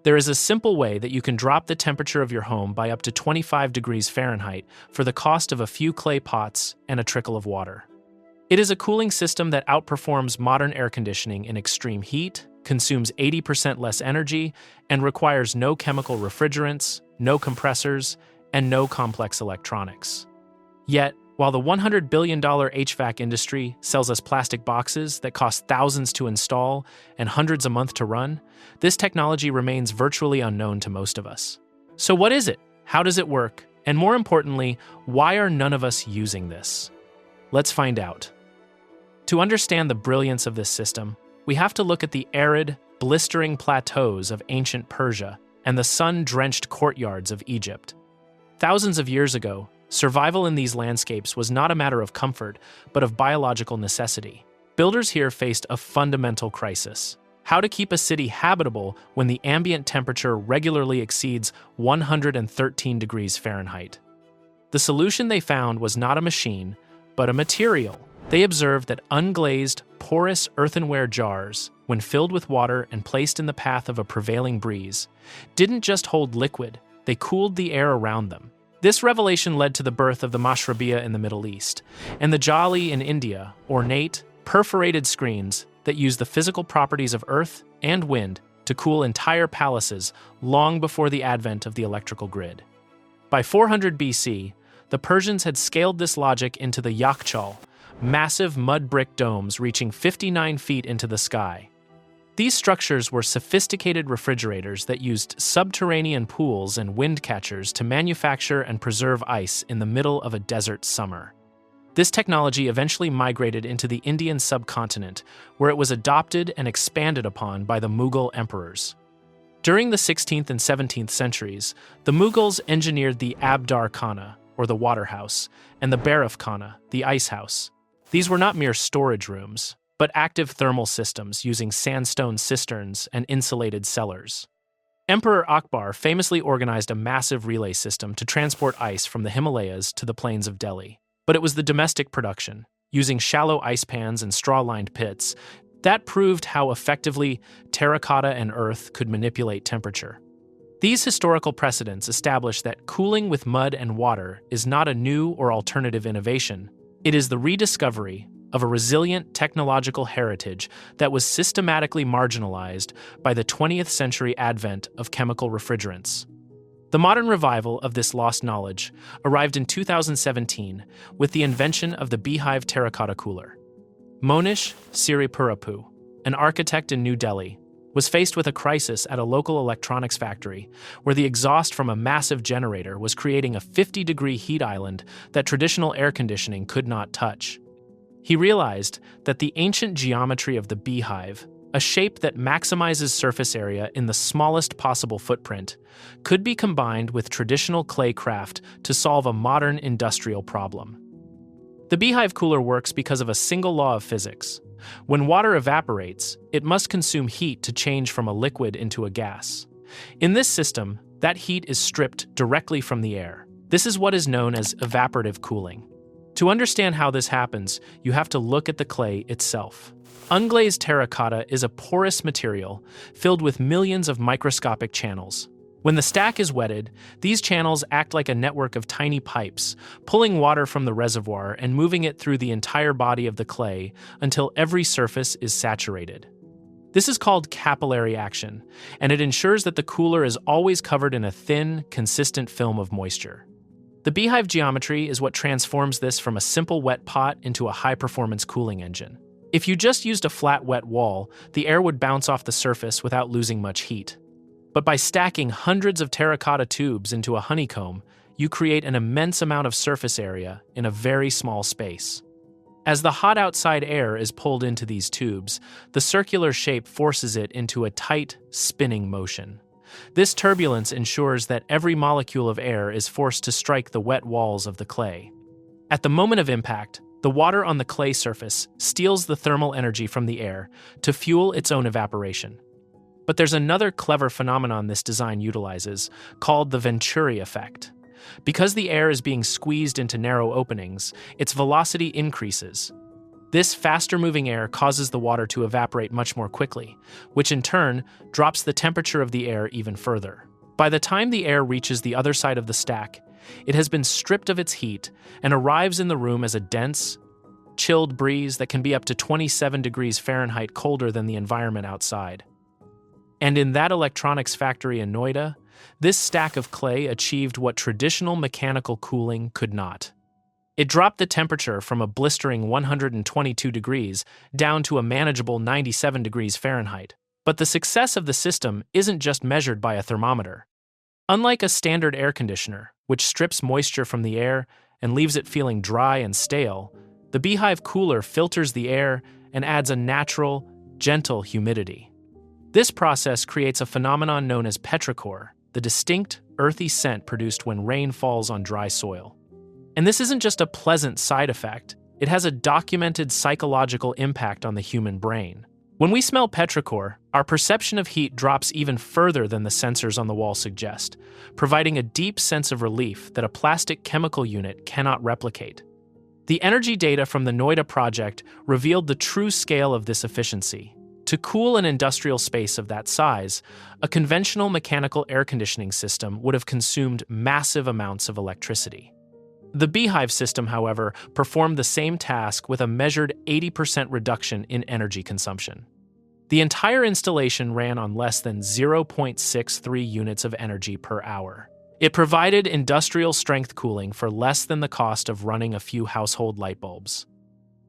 There is a simple way that you can drop the temperature of your home by up to 25 degrees Fahrenheit for the cost of a few clay pots and a trickle of water. It is a cooling system that outperforms modern air conditioning in extreme heat, consumes 80% less energy, and requires no chemical refrigerants, no compressors, and no complex electronics. Yet, while the $100 billion HVAC industry sells us plastic boxes that cost thousands to install and hundreds a month to run, this technology remains virtually unknown to most of us. So what is it? How does it work? And more importantly, why are none of us using this? Let's find out. To understand the brilliance of this system, we have to look at the arid, blistering plateaus of ancient Persia and the sun-drenched courtyards of Egypt. Thousands of years ago, survival in these landscapes was not a matter of comfort, but of biological necessity. Builders here faced a fundamental crisis: how to keep a city habitable when the ambient temperature regularly exceeds 113 degrees Fahrenheit. The solution they found was not a machine, but a material. They observed that unglazed, porous earthenware jars, when filled with water and placed in the path of a prevailing breeze, didn't just hold liquid, they cooled the air around them. This revelation led to the birth of the mashrabiyah in the Middle East, and the jali in India, ornate, perforated screens that use the physical properties of earth and wind to cool entire palaces long before the advent of the electrical grid. By 400 BC, the Persians had scaled this logic into the yakchal, massive mud brick domes reaching 59 feet into the sky. These structures were sophisticated refrigerators that used subterranean pools and wind catchers to manufacture and preserve ice in the middle of a desert summer. This technology eventually migrated into the Indian subcontinent, where it was adopted and expanded upon by the Mughal emperors. During the 16th and 17th centuries, the Mughals engineered the Abdar Khana, or the water house, and the Baraf Khana, the ice house. These were not mere storage rooms, but active thermal systems using sandstone cisterns and insulated cellars. Emperor Akbar famously organized a massive relay system to transport ice from the Himalayas to the plains of Delhi. But it was the domestic production, using shallow ice pans and straw-lined pits, that proved how effectively terracotta and earth could manipulate temperature. These historical precedents establish that cooling with mud and water is not a new or alternative innovation. It is the rediscovery of a resilient technological heritage that was systematically marginalized by the 20th century advent of chemical refrigerants. The modern revival of this lost knowledge arrived in 2017 with the invention of the Beehive Terracotta cooler. Monish Siripurapu, an architect in New Delhi, was faced with a crisis at a local electronics factory where the exhaust from a massive generator was creating a 50-degree heat island that traditional air conditioning could not touch. He realized that the ancient geometry of the beehive, a shape that maximizes surface area in the smallest possible footprint, could be combined with traditional clay craft to solve a modern industrial problem. The beehive cooler works because of a single law of physics. When water evaporates, it must consume heat to change from a liquid into a gas. In this system, that heat is stripped directly from the air. This is what is known as evaporative cooling. To understand how this happens, you have to look at the clay itself. Unglazed terracotta is a porous material filled with millions of microscopic channels. When the stack is wetted, these channels act like a network of tiny pipes, pulling water from the reservoir and moving it through the entire body of the clay until every surface is saturated. This is called capillary action, and it ensures that the cooler is always covered in a thin, consistent film of moisture. The beehive geometry is what transforms this from a simple wet pot into a high-performance cooling engine. If you just used a flat, wet wall, the air would bounce off the surface without losing much heat. But by stacking hundreds of terracotta tubes into a honeycomb, you create an immense amount of surface area in a very small space. As the hot outside air is pulled into these tubes, the circular shape forces it into a tight, spinning motion. This turbulence ensures that every molecule of air is forced to strike the wet walls of the clay. At the moment of impact, the water on the clay surface steals the thermal energy from the air to fuel its own evaporation. But there's another clever phenomenon this design utilizes, called the Venturi effect. Because the air is being squeezed into narrow openings, its velocity increases. This faster-moving air causes the water to evaporate much more quickly, which in turn drops the temperature of the air even further. By the time the air reaches the other side of the stack, it has been stripped of its heat and arrives in the room as a dense, chilled breeze that can be up to 27 degrees Fahrenheit colder than the environment outside. And in that electronics factory in Noida, this stack of clay achieved what traditional mechanical cooling could not. It dropped the temperature from a blistering 122 degrees down to a manageable 97 degrees Fahrenheit. But the success of the system isn't just measured by a thermometer. Unlike a standard air conditioner, which strips moisture from the air and leaves it feeling dry and stale, the Beehive cooler filters the air and adds a natural, gentle humidity. This process creates a phenomenon known as petrichor, the distinct, earthy scent produced when rain falls on dry soil. And this isn't just a pleasant side effect, it has a documented psychological impact on the human brain. When we smell petrichor, our perception of heat drops even further than the sensors on the wall suggest, providing a deep sense of relief that a plastic chemical unit cannot replicate. The energy data from the Noida project revealed the true scale of this efficiency. To cool an industrial space of that size, a conventional mechanical air conditioning system would have consumed massive amounts of electricity. The Beehive system, however, performed the same task with a measured 80% reduction in energy consumption. The entire installation ran on less than 0.63 units of energy per hour. It provided industrial-strength cooling for less than the cost of running a few household light bulbs.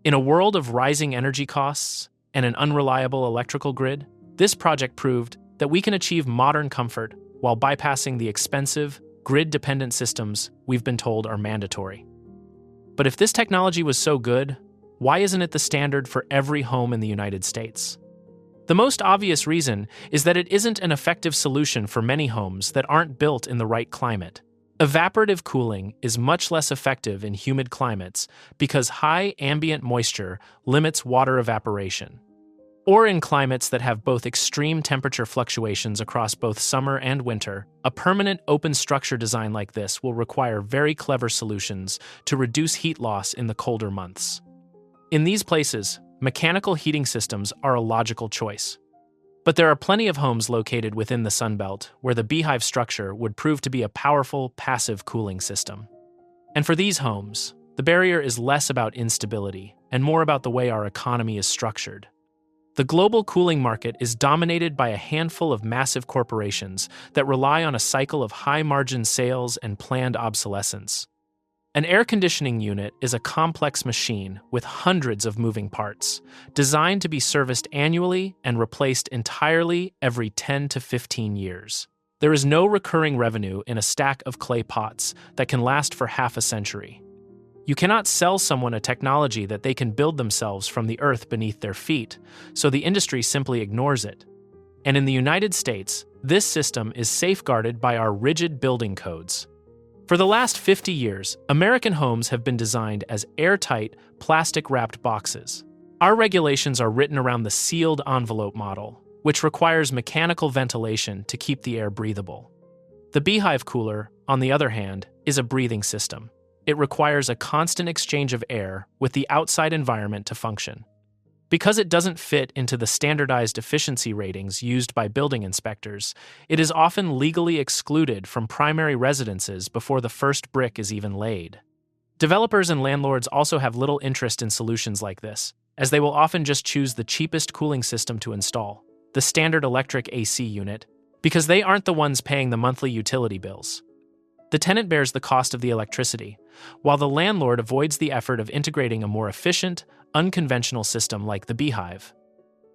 In a world of rising energy costs and an unreliable electrical grid, this project proved that we can achieve modern comfort while bypassing the expensive, grid-dependent systems we've been told are mandatory. But if this technology was so good, why isn't it the standard for every home in the United States? The most obvious reason is that it isn't an effective solution for many homes that aren't built in the right climate. Evaporative cooling is much less effective in humid climates because high ambient moisture limits water evaporation. Or in climates that have both extreme temperature fluctuations across both summer and winter, a permanent open structure design like this will require very clever solutions to reduce heat loss in the colder months. In these places, mechanical heating systems are a logical choice. But there are plenty of homes located within the Sunbelt where the Beehive structure would prove to be a powerful, passive cooling system. And for these homes, the barrier is less about instability and more about the way our economy is structured. The global cooling market is dominated by a handful of massive corporations that rely on a cycle of high-margin sales and planned obsolescence. An air conditioning unit is a complex machine with hundreds of moving parts, designed to be serviced annually and replaced entirely every 10 to 15 years. There is no recurring revenue in a stack of clay pots that can last for half a century. You cannot sell someone a technology that they can build themselves from the earth beneath their feet, so the industry simply ignores it. And in the United States, this system is safeguarded by our rigid building codes. For the last 50 years, American homes have been designed as airtight, plastic-wrapped boxes. Our regulations are written around the sealed envelope model, which requires mechanical ventilation to keep the air breathable. The Beehive cooler, on the other hand, is a breathing system. It requires a constant exchange of air with the outside environment to function. Because it doesn't fit into the standardized efficiency ratings used by building inspectors, it is often legally excluded from primary residences before the first brick is even laid. Developers and landlords also have little interest in solutions like this, as they will often just choose the cheapest cooling system to install, the standard electric AC unit, because they aren't the ones paying the monthly utility bills. The tenant bears the cost of the electricity, while the landlord avoids the effort of integrating a more efficient, unconventional system like the Beehive.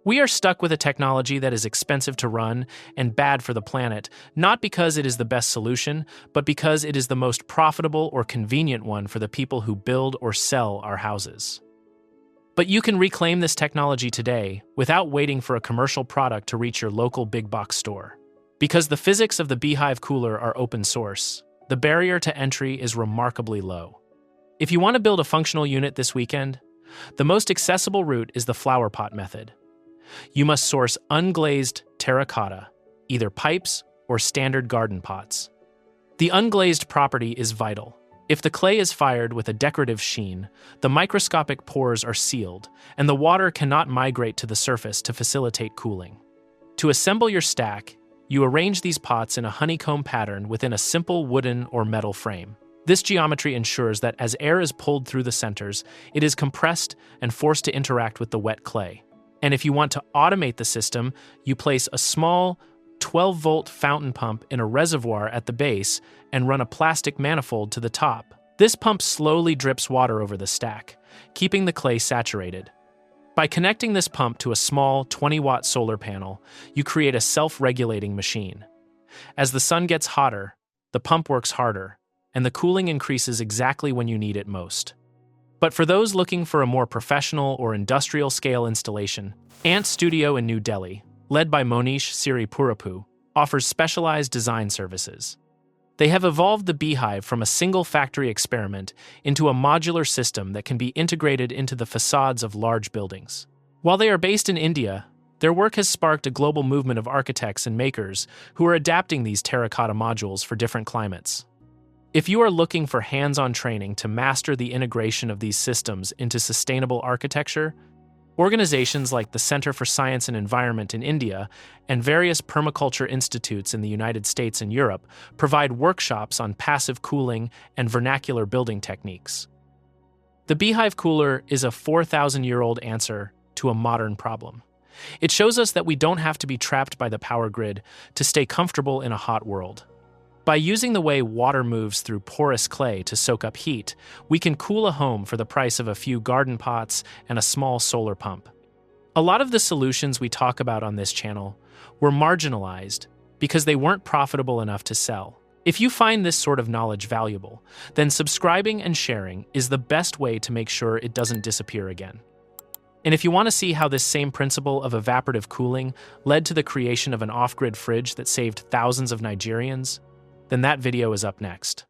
We are stuck with a technology that is expensive to run and bad for the planet, not because it is the best solution, but because it is the most profitable or convenient one for the people who build or sell our houses. But you can reclaim this technology today without waiting for a commercial product to reach your local big box store. Because the physics of the Beehive cooler are open source, the barrier to entry is remarkably low. If you want to build a functional unit this weekend, the most accessible route is the flower pot method. You must source unglazed terracotta, either pipes or standard garden pots. The unglazed property is vital. If the clay is fired with a decorative sheen, the microscopic pores are sealed, and the water cannot migrate to the surface to facilitate cooling. To assemble your stack, you arrange these pots in a honeycomb pattern within a simple wooden or metal frame. This geometry ensures that as air is pulled through the centers, it is compressed and forced to interact with the wet clay. And if you want to automate the system, you place a small 12-volt fountain pump in a reservoir at the base and run a plastic manifold to the top. This pump slowly drips water over the stack, keeping the clay saturated. By connecting this pump to a small 20-watt solar panel, you create a self-regulating machine. As the sun gets hotter, the pump works harder, and the cooling increases exactly when you need it most. But for those looking for a more professional or industrial-scale installation, Ant Studio in New Delhi, led by Monish Siripurapu, offers specialized design services. They have evolved the Beehive from a single factory experiment into a modular system that can be integrated into the facades of large buildings. While they are based in India, their work has sparked a global movement of architects and makers who are adapting these terracotta modules for different climates. If you are looking for hands-on training to master the integration of these systems into sustainable architecture, organizations like the Center for Science and Environment in India and various permaculture institutes in the United States and Europe provide workshops on passive cooling and vernacular building techniques. The Beehive Cooler is a 4,000-year-old answer to a modern problem. It shows us that we don't have to be trapped by the power grid to stay comfortable in a hot world. By using the way water moves through porous clay to soak up heat, we can cool a home for the price of a few garden pots and a small solar pump. A lot of the solutions we talk about on this channel were marginalized because they weren't profitable enough to sell. If you find this sort of knowledge valuable, then subscribing and sharing is the best way to make sure it doesn't disappear again. And if you want to see how this same principle of evaporative cooling led to the creation of an off-grid fridge that saved thousands of Nigerians, then that video is up next.